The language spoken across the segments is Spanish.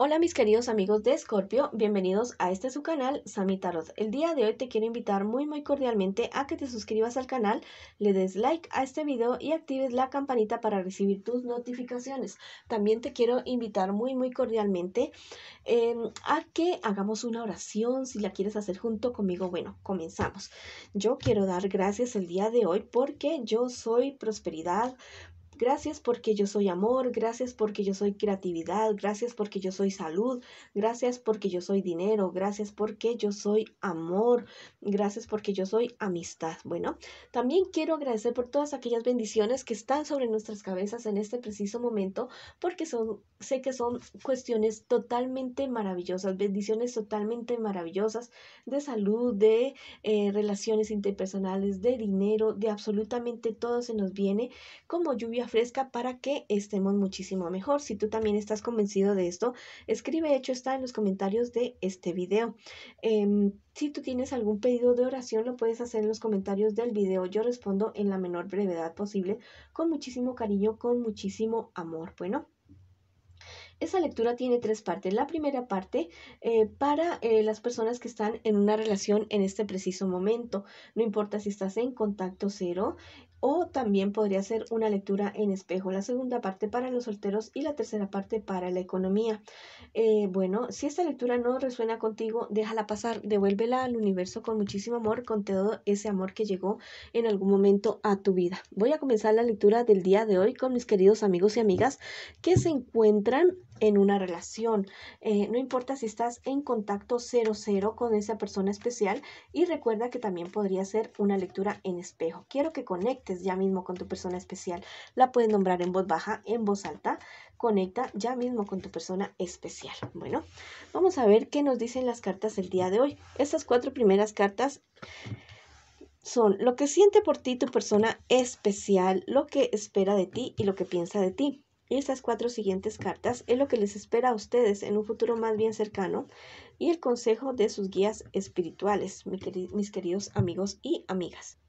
Hola mis queridos amigos de Escorpio, bienvenidos a su canal Sami Tarot. El día de hoy te quiero invitar muy cordialmente a que te suscribas al canal, le des like a este video y actives la campanita para recibir tus notificaciones. También te quiero invitar muy cordialmente a que hagamos una oración. Si la quieres hacer junto conmigo, bueno, comenzamos. Yo quiero dar gracias el día de hoy porque yo soy prosperidad. Gracias porque yo soy amor, gracias porque yo soy creatividad, gracias porque yo soy salud, gracias porque yo soy dinero, gracias porque yo soy amor, gracias porque yo soy amistad. Bueno, también quiero agradecer por todas aquellas bendiciones que están sobre nuestras cabezas en este preciso momento, porque sé que son cuestiones totalmente maravillosas, bendiciones totalmente maravillosas de salud, de relaciones interpersonales, de dinero, de absolutamente todo se nos viene como lluvia fresca para que estemos muchísimo mejor. Si tú también estás convencido de esto, escribe hecho está en los comentarios de este video. Si tú tienes algún pedido de oración, lo puedes hacer en los comentarios del video. Yo respondo en la menor brevedad posible, con muchísimo cariño, con muchísimo amor. Bueno. Esa lectura tiene tres partes. La primera parte para las personas que están en una relación en este preciso momento. No importa si estás en contacto cero o también podría ser una lectura en espejo. La segunda parte para los solteros y la tercera parte para la economía. Bueno, si esta lectura no resuena contigo, déjala pasar, devuélvela al universo con muchísimo amor, con todo ese amor que llegó en algún momento a tu vida. Voy a comenzar la lectura del día de hoy con mis queridos amigos y amigas que se encuentran en una relación. No importa si estás en contacto 00 con esa persona especial, y recuerda que también podría ser una lectura en espejo. Quiero que conectes ya mismo con tu persona especial. La puedes nombrar en voz baja, en voz alta. Conecta ya mismo con tu persona especial. Bueno, vamos a ver qué nos dicen las cartas el día de hoy. Estas cuatro primeras cartas son lo que siente por ti tu persona especial, lo que espera de ti y lo que piensa de ti. Y estas cuatro siguientes cartas es lo que les espera a ustedes en un futuro más bien cercano y el consejo de sus guías espirituales, mis queridos amigos y amigas.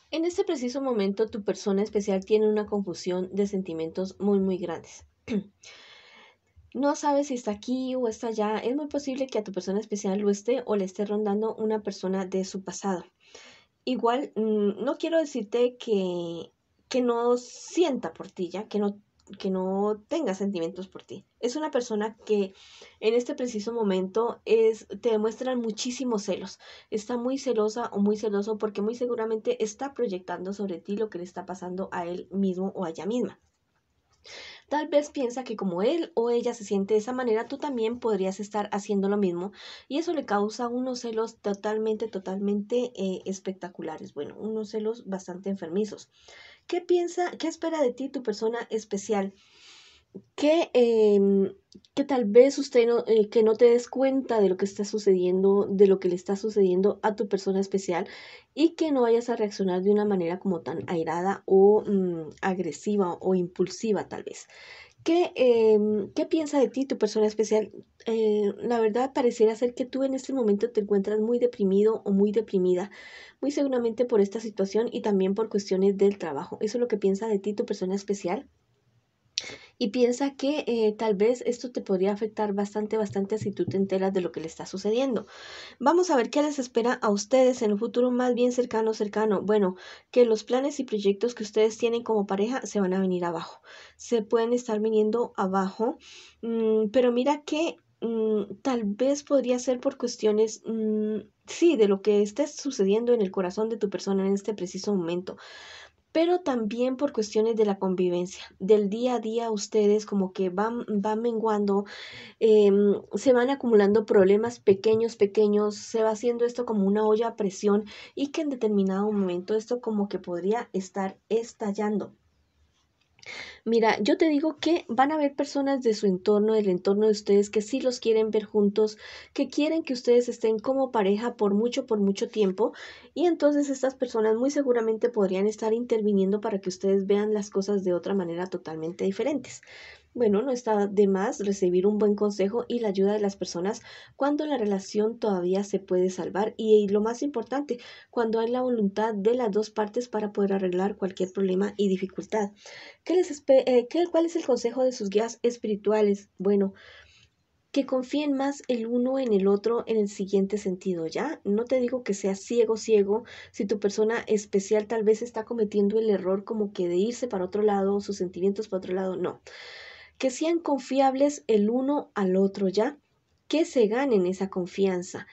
En este preciso momento tu persona especial tiene una confusión de sentimientos muy grandes. No sabes si está aquí o está allá. Es muy posible que a tu persona especial lo esté o le esté rondando una persona de su pasado. Igual, no quiero decirte que no sienta por ti, ya, que no tenga sentimientos por ti. Es una persona que en este preciso momento te demuestra muchísimos celos. Está muy celosa o muy celoso porque muy seguramente está proyectando sobre ti lo que le está pasando a él mismo o a ella misma. Tal vez piensa que como él o ella se siente de esa manera, tú también podrías estar haciendo lo mismo, y eso le causa unos celos totalmente espectaculares. Bueno, unos celos bastante enfermizos. ¿Qué piensa, qué espera de ti tu persona especial? Que tal vez usted que no te des cuenta de lo que está sucediendo, de lo que le está sucediendo a tu persona especial, y que no vayas a reaccionar de una manera como tan airada o agresiva o impulsiva tal vez. ¿Qué piensa de ti tu persona especial? La verdad pareciera ser que tú en este momento te encuentras muy deprimido o muy deprimida, muy seguramente por esta situación y también por cuestiones del trabajo. ¿Eso es lo que piensa de ti tu persona especial? Y piensa que tal vez esto te podría afectar bastante si tú te enteras de lo que le está sucediendo. Vamos a ver qué les espera a ustedes en un futuro más bien cercano. Bueno, que los planes y proyectos que ustedes tienen como pareja se van a venir abajo. Se pueden estar viniendo abajo, pero mira que tal vez podría ser por cuestiones, sí, de lo que esté sucediendo en el corazón de tu persona en este preciso momento, pero también por cuestiones de la convivencia, del día a día. Ustedes como que van menguando, se van acumulando problemas pequeños, se va haciendo esto como una olla a presión, y que en determinado momento esto como que podría estar estallando. Mira, yo te digo que van a haber personas de su entorno, del entorno de ustedes, que sí los quieren ver juntos, que quieren que ustedes estén como pareja por mucho tiempo, y entonces estas personas muy seguramente podrían estar interviniendo para que ustedes vean las cosas de otra manera totalmente diferentes. Bueno, no está de más recibir un buen consejo y la ayuda de las personas cuando la relación todavía se puede salvar y lo más importante, cuando hay la voluntad de las dos partes para poder arreglar cualquier problema y dificultad. ¿Cuál es el consejo de sus guías espirituales? Bueno, que confíen más el uno en el otro en el siguiente sentido, ¿ya? No te digo que seas ciego, ciego, si tu persona especial tal vez está cometiendo el error como que de irse para otro lado, sus sentimientos para otro lado, no, que sean confiables el uno al otro, ¿ya? Que se ganen esa confianza,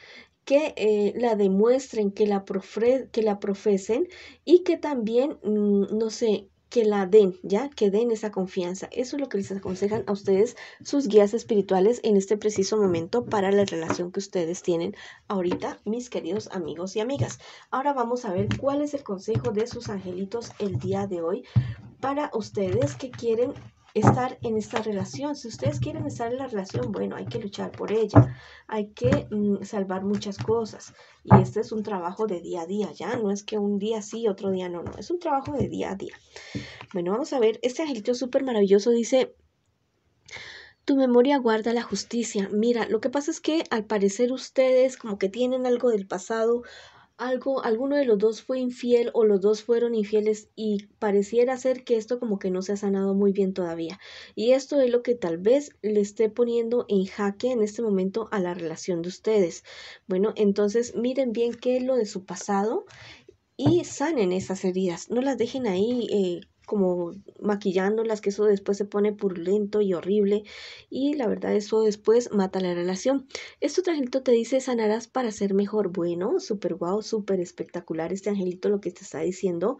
que la demuestren, que la profesen y que también, no sé, que la den, ¿ya? Que den esa confianza. Eso es lo que les aconsejan a ustedes sus guías espirituales en este preciso momento para la relación que ustedes tienen ahorita, mis queridos amigos y amigas. Ahora vamos a ver cuál es el consejo de sus angelitos el día de hoy para ustedes que quieren estar en esta relación. Si ustedes quieren estar en la relación, bueno, hay que luchar por ella, hay que salvar muchas cosas. Y este es un trabajo de día a día, ¿ya? No es que un día sí, otro día no, no, es un trabajo de día a día. Bueno, vamos a ver, este angelito súper maravilloso dice, tu memoria guarda la justicia. Mira, lo que pasa es que al parecer ustedes como que tienen algo del pasado, alguno de los dos fue infiel o los dos fueron infieles y pareciera ser que esto como que no se ha sanado muy bien todavía. Y esto es lo que tal vez le esté poniendo en jaque en este momento a la relación de ustedes. Bueno, entonces miren bien qué es lo de su pasado y sanen esas heridas, no las dejen ahí como maquillándolas, que eso después se pone purulento y horrible y la verdad eso después mata la relación. Este otro angelito te dice sanarás para ser mejor. Bueno, súper guau, súper espectacular este angelito lo que te está diciendo,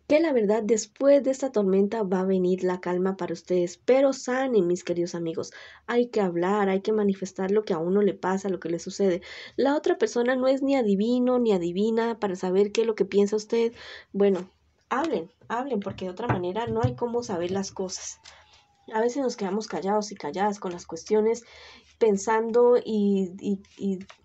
que la verdad después de esta tormenta va a venir la calma para ustedes, pero sanen, mis queridos amigos. Hay que hablar, hay que manifestar lo que a uno le pasa, lo que le sucede. La otra persona no es ni adivino ni adivina para saber qué es lo que piensa usted. Bueno, hablen, hablen, porque de otra manera no hay cómo saber las cosas. A veces nos quedamos callados y calladas con las cuestiones pensando y,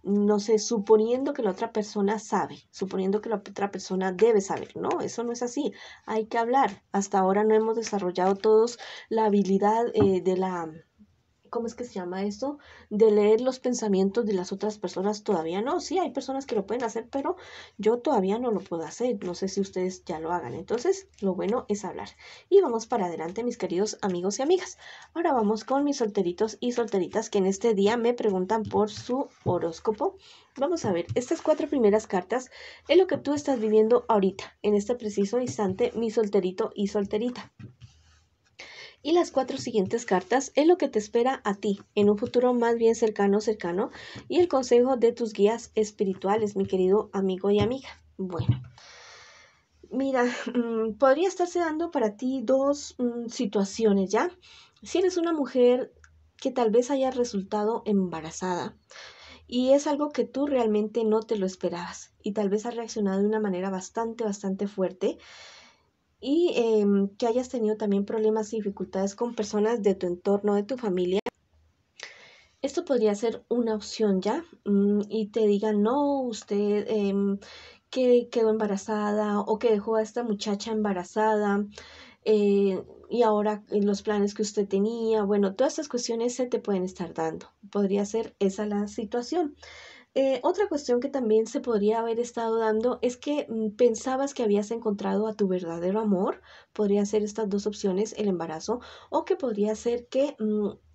no sé, suponiendo que la otra persona sabe, suponiendo que la otra persona debe saber. No, eso no es así. Hay que hablar. Hasta ahora no hemos desarrollado todos la habilidad de la ¿cómo es que se llama esto? De leer los pensamientos de las otras personas todavía no. Sí, hay personas que lo pueden hacer, pero yo todavía no lo puedo hacer. No sé si ustedes ya lo hagan. Entonces, lo bueno es hablar. Y vamos para adelante, mis queridos amigos y amigas. Ahora vamos con mis solteritos y solteritas que en este día me preguntan por su horóscopo. Vamos a ver, estas 4 primeras cartas es lo que tú estás viviendo ahorita, en este preciso instante, mi solterito y solterita. Y las 4 siguientes cartas es lo que te espera a ti en un futuro más bien cercano, cercano, y el consejo de tus guías espirituales, mi querido amigo y amiga. Bueno, mira, podría estarse dando para ti dos situaciones, ¿ya? Si eres una mujer que tal vez haya resultado embarazada y es algo que tú realmente no te lo esperabas y tal vez has reaccionado de una manera bastante, bastante fuerte y que hayas tenido también problemas y dificultades con personas de tu entorno, de tu familia. Esto podría ser una opción ya y te digan, no, usted que quedó embarazada o que dejó a esta muchacha embarazada y ahora los planes que usted tenía, bueno, todas estas cuestiones se te pueden estar dando. Podría ser esa la situación. Otra cuestión que también se podría haber estado dando es que pensabas que habías encontrado a tu verdadero amor. Podría ser estas dos opciones, el embarazo, o que podría ser que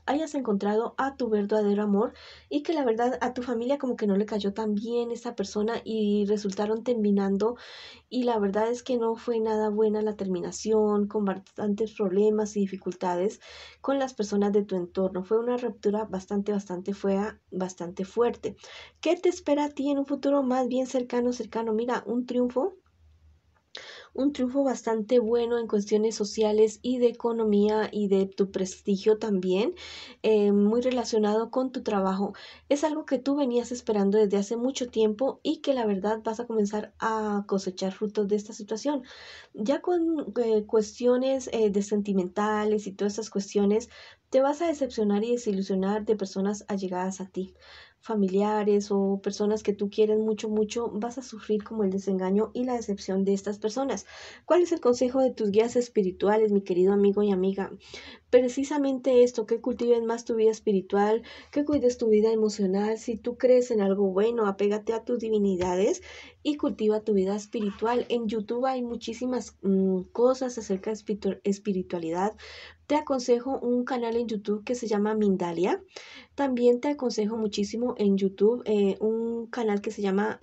hayas encontrado a tu verdadero amor y que la verdad a tu familia como que no le cayó tan bien esa persona y resultaron terminando y la verdad es que no fue nada buena la terminación, con bastantes problemas y dificultades con las personas de tu entorno. Fue una ruptura bastante, bastante fea, bastante fuerte. ¿Qué te espera a ti en un futuro más bien cercano, cercano? Mira, un triunfo bastante bueno en cuestiones sociales y de economía y de tu prestigio también, muy relacionado con tu trabajo. Es algo que tú venías esperando desde hace mucho tiempo y que la verdad vas a comenzar a cosechar frutos de esta situación. Ya con cuestiones de sentimentales y todas estas cuestiones, te vas a decepcionar y desilusionar de personas allegadas a ti, familiares o personas que tú quieres mucho, mucho, vas a sufrir como el desengaño y la decepción de estas personas. ¿Cuál es el consejo de tus guías espirituales, mi querido amigo y amiga? precisamente esto, que cultives más tu vida espiritual, que cuides tu vida emocional. Si tú crees en algo bueno, apégate a tus divinidades y cultiva tu vida espiritual. En YouTube hay muchísimas cosas acerca de espiritualidad. Te aconsejo un canal en YouTube que se llama Mindalia. También te aconsejo muchísimo en YouTube un canal que se llama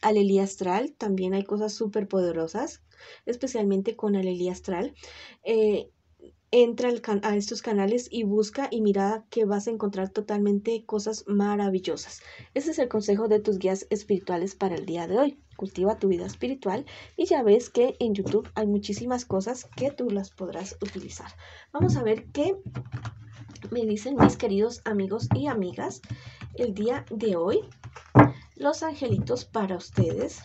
Alelía Astral. También hay cosas súper poderosas, especialmente con Alelía Astral. Eh, Entra a estos canales y busca y mira que vas a encontrar totalmente cosas maravillosas. Ese es el consejo de tus guías espirituales para el día de hoy. Cultiva tu vida espiritual y ya ves que en YouTube hay muchísimas cosas que tú las podrás utilizar. Vamos a ver qué me dicen mis queridos amigos y amigas el día de hoy. Los angelitos para ustedes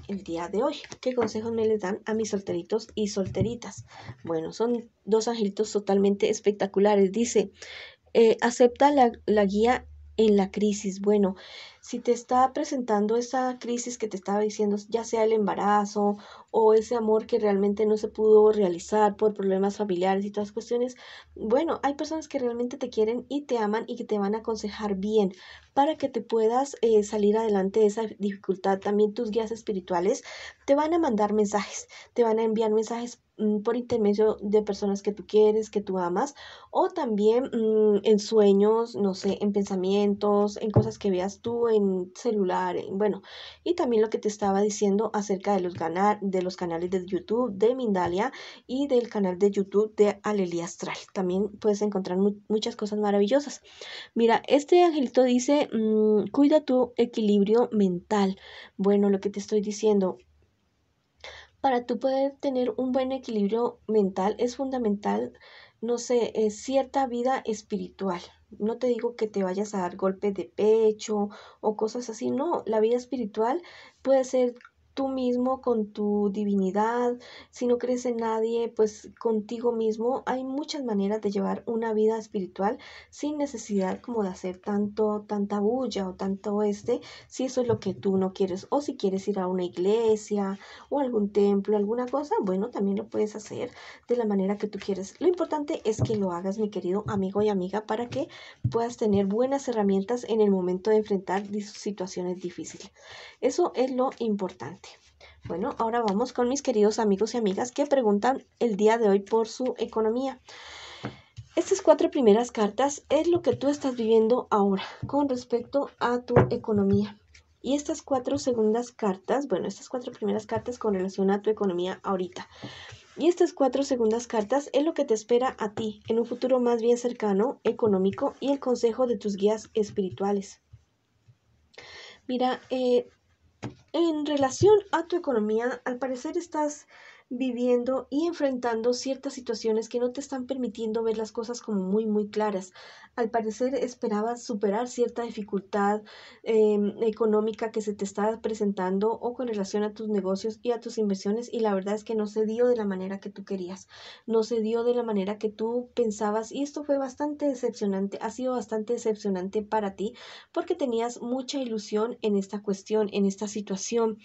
el día de hoy. ¿Qué consejos me les dan a mis solteritos y solteritas? Bueno, son dos angelitos totalmente espectaculares. Dice, acepta la guía en la crisis. Bueno, si te está presentando esa crisis que te estaba diciendo, ya sea el embarazo o ese amor que realmente no se pudo realizar por problemas familiares y todas cuestiones, bueno, hay personas que realmente te quieren y te aman y que te van a aconsejar bien para que te puedas salir adelante de esa dificultad. También tus guías espirituales te van a mandar mensajes, te van a enviar mensajes por intermedio de personas que tú quieres, que tú amas, o también en sueños, no sé, en pensamientos, en cosas que veas tú en celular, bueno, y también lo que te estaba diciendo acerca de los canales de YouTube de Mindalia y del canal de YouTube de Alelía Astral. También puedes encontrar muchas cosas maravillosas. Mira, este angelito dice, cuida tu equilibrio mental. Bueno, lo que te estoy diciendo, para tú poder tener un buen equilibrio mental es fundamental, no sé, cierta vida espiritual. No te digo que te vayas a dar golpes de pecho o cosas así, no, la vida espiritual puede ser tú mismo con tu divinidad. Si no crees en nadie, pues contigo mismo. Hay muchas maneras de llevar una vida espiritual sin necesidad como de hacer tanta bulla o tanto si eso es lo que tú no quieres, o si quieres ir a una iglesia o algún templo, alguna cosa, bueno, también lo puedes hacer de la manera que tú quieres. Lo importante es que lo hagas, mi querido amigo y amiga, para que puedas tener buenas herramientas en el momento de enfrentar situaciones difíciles. Eso es lo importante. Bueno, ahora vamos con mis queridos amigos y amigas que preguntan el día de hoy por su economía. Estas 4 primeras cartas es lo que tú estás viviendo ahora con respecto a tu economía. Y estas 4 segundas cartas, bueno, estas 4 primeras cartas con relación a tu economía ahorita. Y estas 4 segundas cartas es lo que te espera a ti en un futuro más bien cercano, económico, y el consejo de tus guías espirituales. Mira, en relación a tu economía, al parecer estás viviendo y enfrentando ciertas situaciones que no te están permitiendo ver las cosas como muy claras. Al parecer esperabas superar cierta dificultad económica que se te está presentando o con relación a tus negocios y a tus inversiones, y la verdad es que no se dio de la manera que tú querías, no se dio de la manera que tú pensabas, y esto fue bastante decepcionante, ha sido bastante decepcionante para ti porque tenías mucha ilusión en esta cuestión, en esta situación.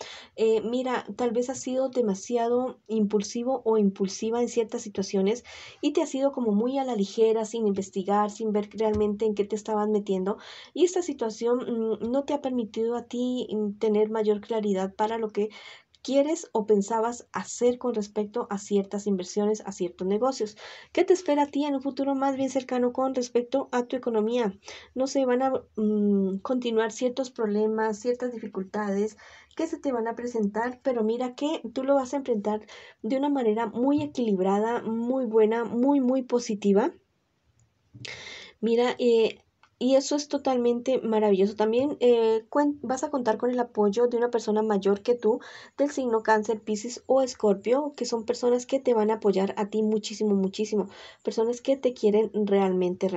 Mira, tal vez has sido demasiado impulsivo o impulsiva en ciertas situaciones y te has ido como muy a la ligera, sin investigar, sin ver realmente en qué te estabas metiendo, y esta situación no te ha permitido a ti tener mayor claridad para lo que quieres o pensabas hacer con respecto a ciertas inversiones, a ciertos negocios. ¿Qué te espera a ti en un futuro más bien cercano con respecto a tu economía? No se van a continuar ciertos problemas, ciertas dificultades que se te van a presentar, pero mira que tú lo vas a enfrentar de una manera muy equilibrada, muy buena, muy positiva. Mira, y eso es totalmente maravilloso. También vas a contar con el apoyo de una persona mayor que tú, del signo Cáncer, Piscis o Escorpio, que son personas que te van a apoyar a ti muchísimo. Personas que te quieren realmente.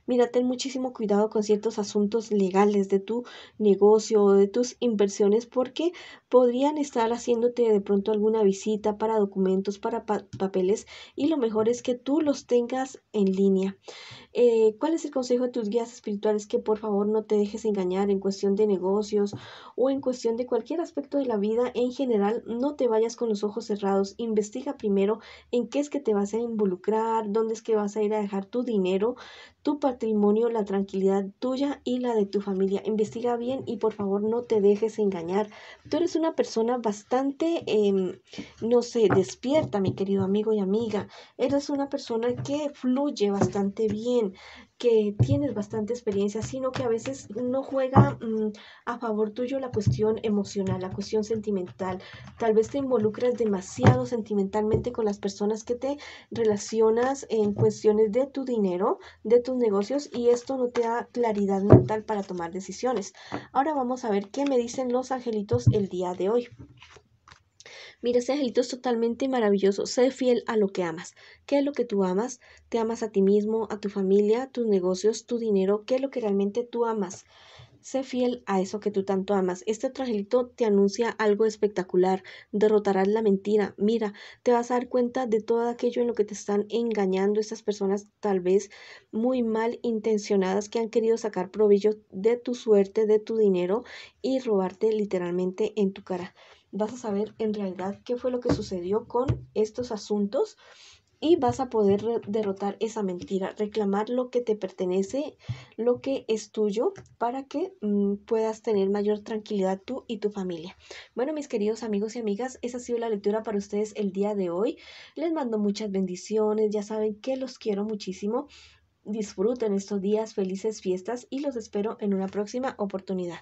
Mira, ten muchísimo cuidado con ciertos asuntos legales de tu negocio o de tus inversiones, porque podrían estar haciéndote de pronto alguna visita para documentos, para papeles, y lo mejor es que tú los tengas en línea. ¿Cuál es el consejo de tus guías espirituales? Que por favor no te dejes engañar en cuestión de negocios o en cuestión de cualquier aspecto de la vida en general. No te vayas con los ojos cerrados. Investiga primero en qué es que te vas a involucrar, dónde es que vas a ir a dejar tu dinero, tu patrimonio, la tranquilidad tuya y la de tu familia. Investiga bien y por favor no te dejes engañar. Tú eres una persona bastante, no sé, despierta, mi querido amigo y amiga. Eres una persona que fluye bastante bien, que tienes bastante experiencia, sino que a veces no juega a favor tuyo la cuestión emocional, la cuestión sentimental. Tal vez te involucras demasiado sentimentalmente con las personas que te relacionas en cuestiones de tu dinero, de tus negocios, y esto no te da claridad mental para tomar decisiones. Ahora vamos a ver qué me dicen los angelitos el día de hoy. Mira, ese angelito es totalmente maravilloso. Sé fiel a lo que amas. ¿Qué es lo que tú amas? ¿Te amas a ti mismo, a tu familia, tus negocios, tu dinero? ¿Qué es lo que realmente tú amas? Sé fiel a eso que tú tanto amas. Este otro angelito te anuncia algo espectacular. Derrotarás la mentira. Mira, te vas a dar cuenta de todo aquello en lo que te están engañando estas personas tal vez muy mal intencionadas que han querido sacar provecho de tu suerte, de tu dinero y robarte literalmente en tu cara. Vas a saber en realidad qué fue lo que sucedió con estos asuntos y vas a poder derrotar esa mentira, reclamar lo que te pertenece, lo que es tuyo, para que puedas tener mayor tranquilidad tú y tu familia. Bueno, mis queridos amigos y amigas, esa ha sido la lectura para ustedes el día de hoy. Les mando muchas bendiciones, ya saben que los quiero muchísimo. Disfruten estos días, felices fiestas y los espero en una próxima oportunidad.